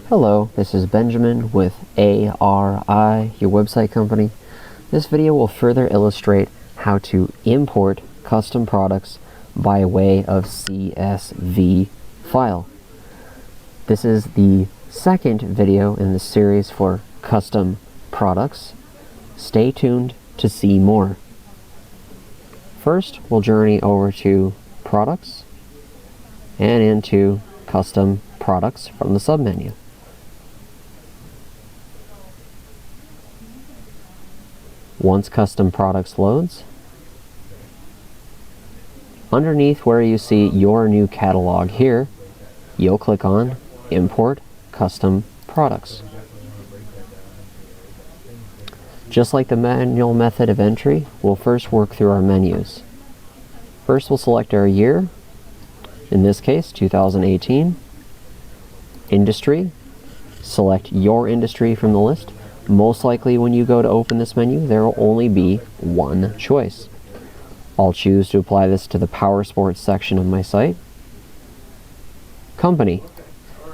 Hello, this is Benjamin with ARI, your website company. This video will further illustrate how to import custom products by way of CSV File. This is the second video in the series for custom products. Stay tuned to see more. First, we'll journey over to Products and into Custom Products from the submenu. Once Custom Products loads, underneath where you see your new catalog here, you'll click on Import Custom Products. Just like the manual method of entry, we'll first work through our menus. First, we'll select our year, in this case 2018. Industry, select your industry from the list. Most likely when you go to open this menu, there will only be one choice. I'll choose to apply this to the Power Sports section of my site. Company.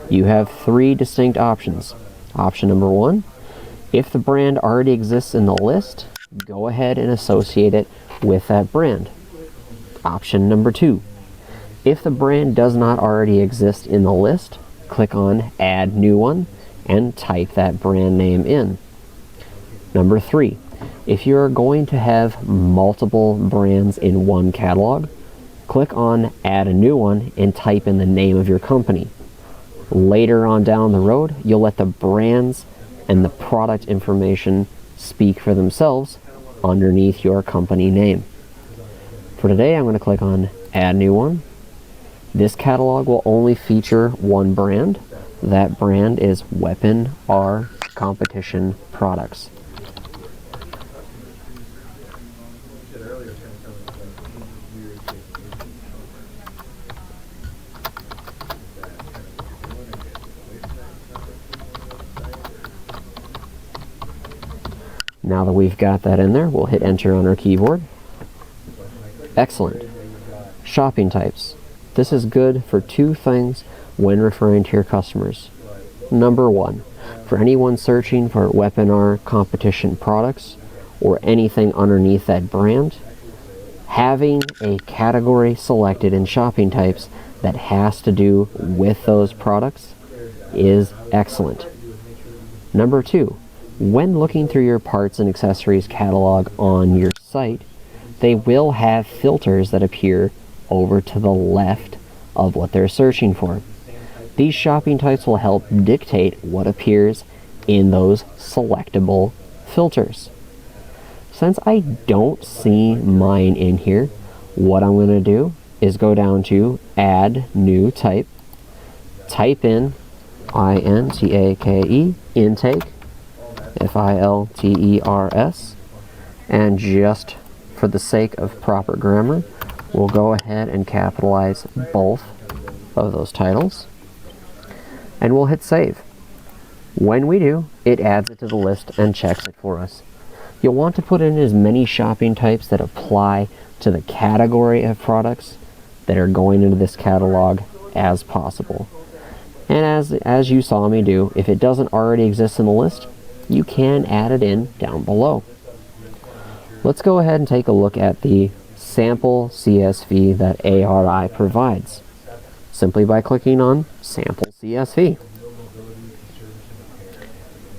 You have three distinct options. Option number one, if the brand already exists in the list, go ahead and associate it with that brand. Option number two, if the brand does not already exist in the list, click on Add New One and type that brand name in. Number three, if you're going to have multiple brands in one catalog, click on Add a New One and type in the name of your company. Later on down the road, you'll let the brands and the product information speak for themselves underneath your company name. For today, I'm going to click on Add New One. This catalog will only feature one brand. That brand is Weapon R Competition Products. Now that we've got that in there, we'll hit enter on our keyboard. Excellent. Shopping types. This is good for two things when referring to your customers. Number one, for anyone searching for Weapon R Competition Products or anything underneath that brand, having a category selected in shopping types that has to do with those products is excellent. Number two, when looking through your parts and accessories catalog on your site, they will have filters that appear over to the left of what they're searching for. These shopping types will help dictate what appears in those selectable filters. Since I don't see mine in here, what I'm going to do is go down to Add New Type, type in INTAKE, intake, FILTERS, and just for the sake of proper grammar, we'll go ahead and capitalize both of those titles, and we'll hit save. When we do, it adds it to the list and checks it for us. You'll want to put in as many shopping types that apply to the category of products that are going into this catalog as possible. And as you saw me do, if it doesn't already exist in the list, you can add it in down below. Let's go ahead and take a look at the sample CSV that ARI provides, simply by clicking on Sample CSV.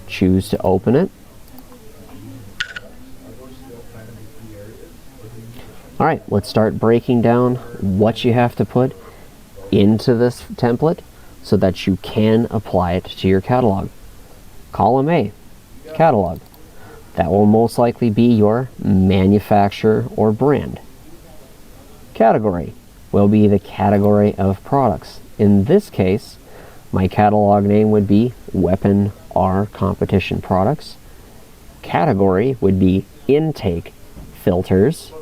Choose to open it. Alright, let's start breaking down what you have to put into this template so that you can apply it to your catalog. Column A, catalog. That will most likely be your manufacturer or brand. Category will be the category of products. In this case, my catalog name would be Weapon R Competition Products. Category would be Intake Filters.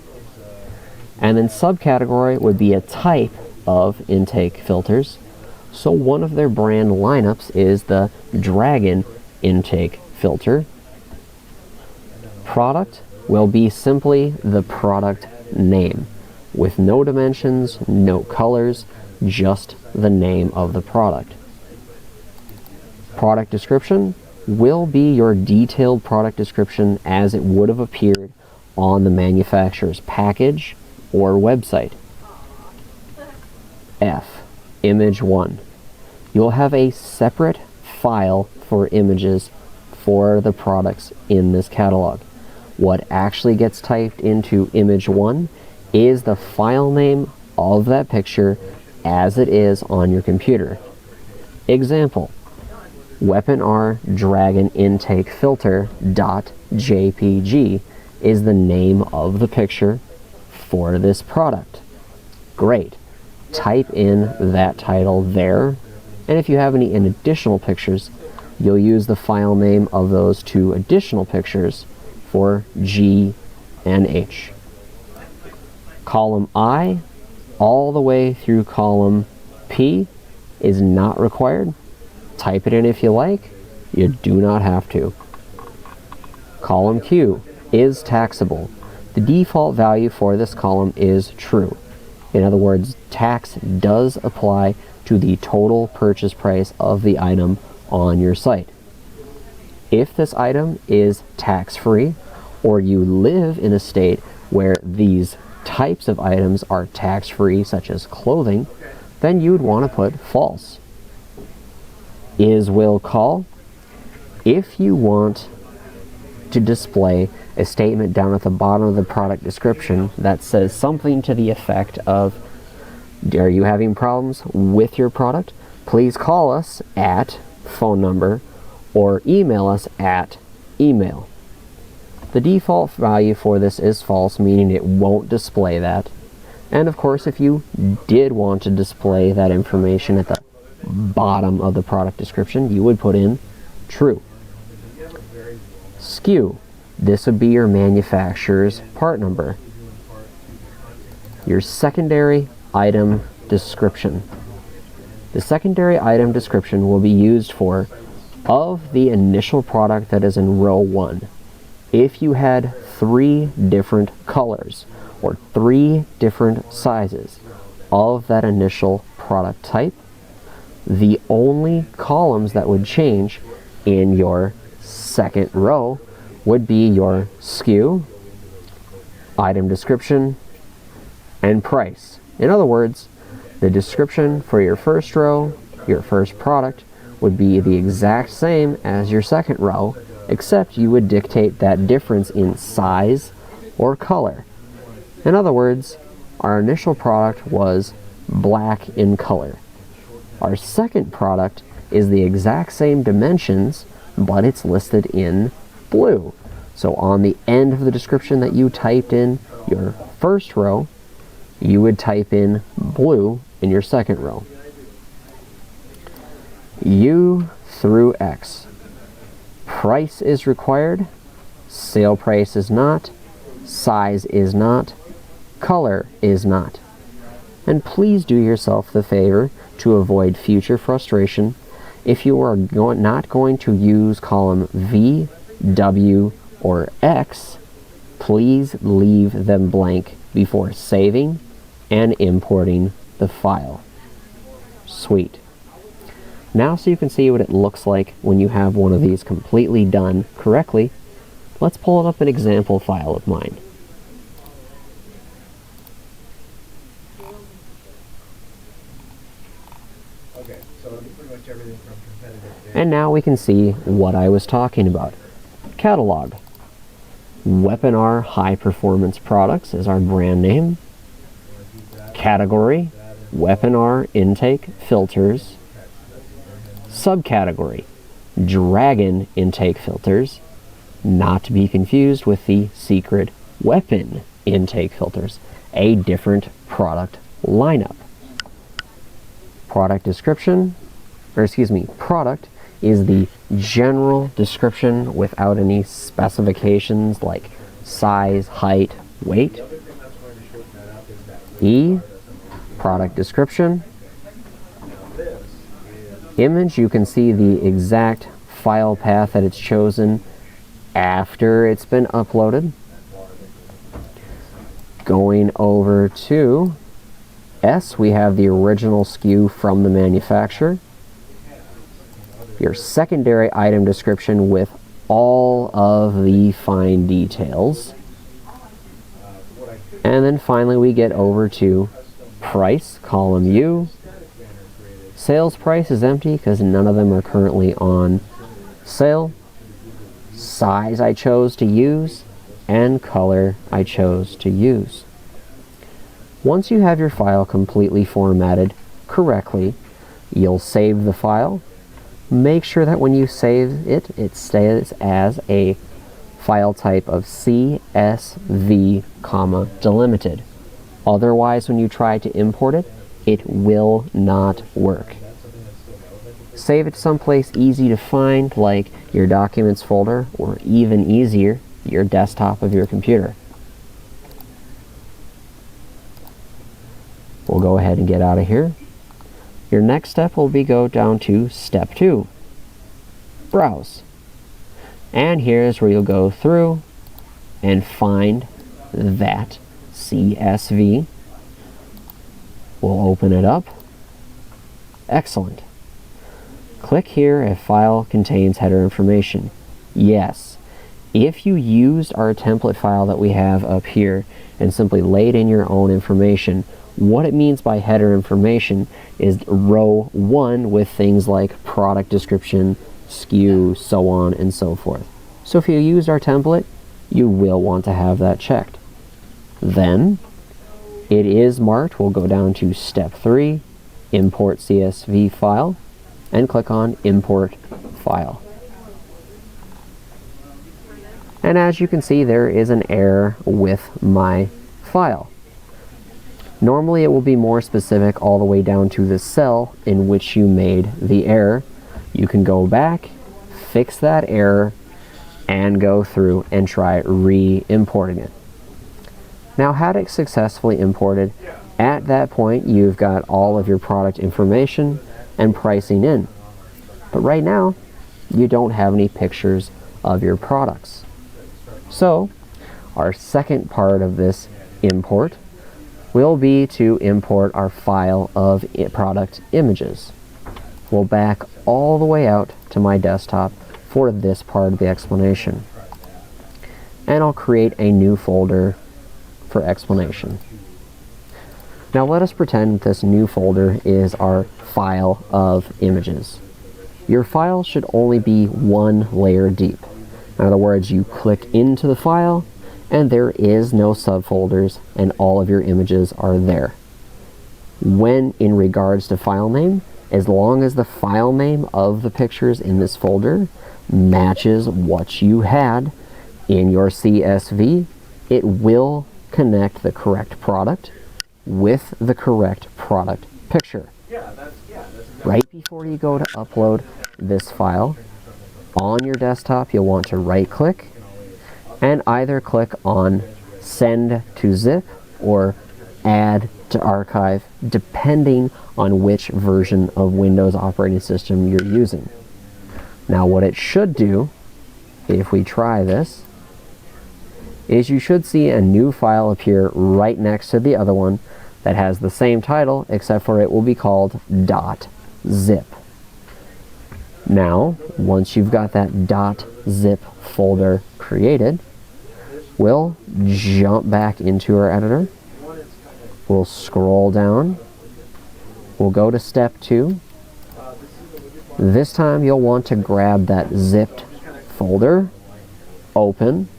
And then subcategory would be a type of intake filters. So one of their brand lineups is the Dragon Intake Filter. Product will be simply the product name with no dimensions, no colors, just the name of the product. product description will be your detailed product description as it would have appeared on the manufacturer's package or website. F. Image 1. You'll have a separate file for images for the products in this catalog. What actually gets typed into image 1 is the file name of that picture as it is on your computer. Example: Weapon R Dragon Intake Filter .jpg is the name of the picture for this product. Great. Type in that title there, and if you have any additional pictures, you'll use the file name of those two additional pictures for G and H. Column I all the way through column P is not required. Type it in if you like. You do not have to. Column Q is taxable. The default value for this column is true. In other words, tax does apply to the total purchase price of the item on your site. If this item is tax-free, or you live in a state where these types of items are tax-free, such as clothing, then you'd want to put false. Is will call. If you want to display a statement down at the bottom of the product description that says something to the effect of, are you having problems with your product? Please call us at phone number or email us at email. The default value for this is false, meaning it won't display that. And of course, if you did want to display that information at the bottom of the product description, you would put in true. SKU. This would be your manufacturer's part number. Your secondary item description. The secondary item description will be used for of the initial product that is in row 1. If you had 3 different colors or 3 different sizes of that initial product type, the only columns that would change in your second row would be your SKU, item description, and price. In other words, the description for your first row, your first product, would be the exact same as your second row, except you would dictate that difference in size or color. In other words, our initial product was black in color. Our second product is the exact same dimensions, but it's listed in blue. So on the end of the description that you typed in your first row, you would type in blue in your second row. U through X. Price is required, sale price is not, size is not, color is not. And please do yourself the favor to avoid future frustration. If you are not going to use column V, W, or X, please leave them blank before saving and importing the file. Sweet. Now, so you can see what it looks like when you have one of these completely done correctly, let's pull up an example file of mine. Okay, so pretty much everything from competitive. And now we can see what I was talking about. Catalog. Weapon R High Performance Products is our brand name. Category, Weapon R Intake Filters. Subcategory, Dragon Intake Filters, not to be confused with the secret Weapon Intake Filters, a different product lineup. Product description, product is the general description without any specifications like size, height, weight. E, product description. Image, you can see the exact file path that it's chosen after it's been uploaded. Going over to S, we have the original SKU from the manufacturer. your secondary item description with all of the fine details. And then finally we get over to price, column U. Sales price is empty because none of them are currently on sale. Size I chose to use, and color I chose to use. Once you have your file completely formatted correctly, you'll save the file. Make sure that when you save it, it stays as a file type of CSV, delimited. Otherwise, when you try to import it, it will not work. Save it someplace easy to find, like your Documents folder, or even easier, your desktop of your computer. We'll go ahead and get out of here. Your next step will be go down to step 2, browse. And here's where you'll go through and find that CSV. We'll open it up. Excellent. Click here if file contains header information. Yes. If you used our template file that we have up here and simply laid in your own information, what it means by header information is row 1 with things like product description, SKU, so on and so forth. So if you used our template, you will want to have that checked. Then, it is marked. We'll go down to step 3, import CSV file, and click on import file. And as you can see, there is an error with my file. Normally it will be more specific all the way down to the cell in which you made the error. You can go back, fix that error, and go through and try re-importing it. Now, had it successfully imported, at that point you've got all of your product information and pricing in. But right now, you don't have any pictures of your products. So, our second part of this import will be to import our file of product images. We'll back all the way out to my desktop for this part of the explanation. And I'll create a new folder for explanation. Now let us pretend this new folder is our file of images. Your file should only be 1 layer deep. In other words, you click into the file and there is no subfolders and all of your images are there. When in regards to file name, as long as the file name of the pictures in this folder matches what you had in your CSV, it will connect the correct product with the correct product picture. Right before you go to upload this file, on your desktop you'll want to right click and either click on Send to Zip or Add to Archive, depending on which version of Windows operating system you're using. Now what it should do, if we try this, is you should see a new file appear right next to the other one that has the same title, except for it will be called .zip. Now, once you've got that .zip folder created, we'll jump back into our editor. We'll scroll down. We'll go to step 2. This time you'll want to grab that zipped folder, open,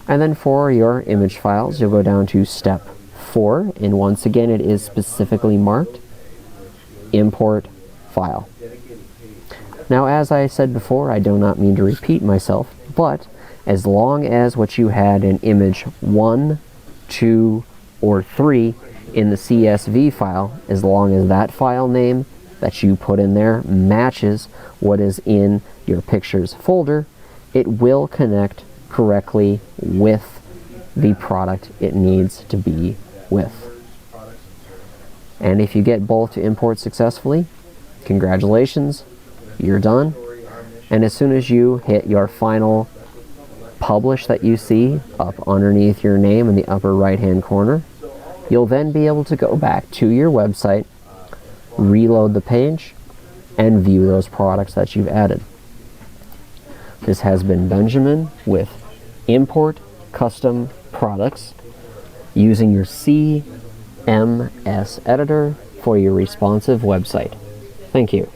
and then for your image files, you'll go down to step 4, and once again it is specifically marked import file. Now, as I said before, I do not mean to repeat myself, but as long as what you had in image 1, 2, or 3 in the CSV file, as long as that file name that you put in there matches what is in your pictures folder, it will connect correctly with the product it needs to be with. And if you get both to import successfully, congratulations, you're done. And as soon as you hit your final publish that you see up underneath your name in the upper right hand corner, you'll then be able to go back to your website, reload the page, and view those products that you've added. This has been Benjamin with Import Custom Products using your CMS editor for your responsive website. Thank you.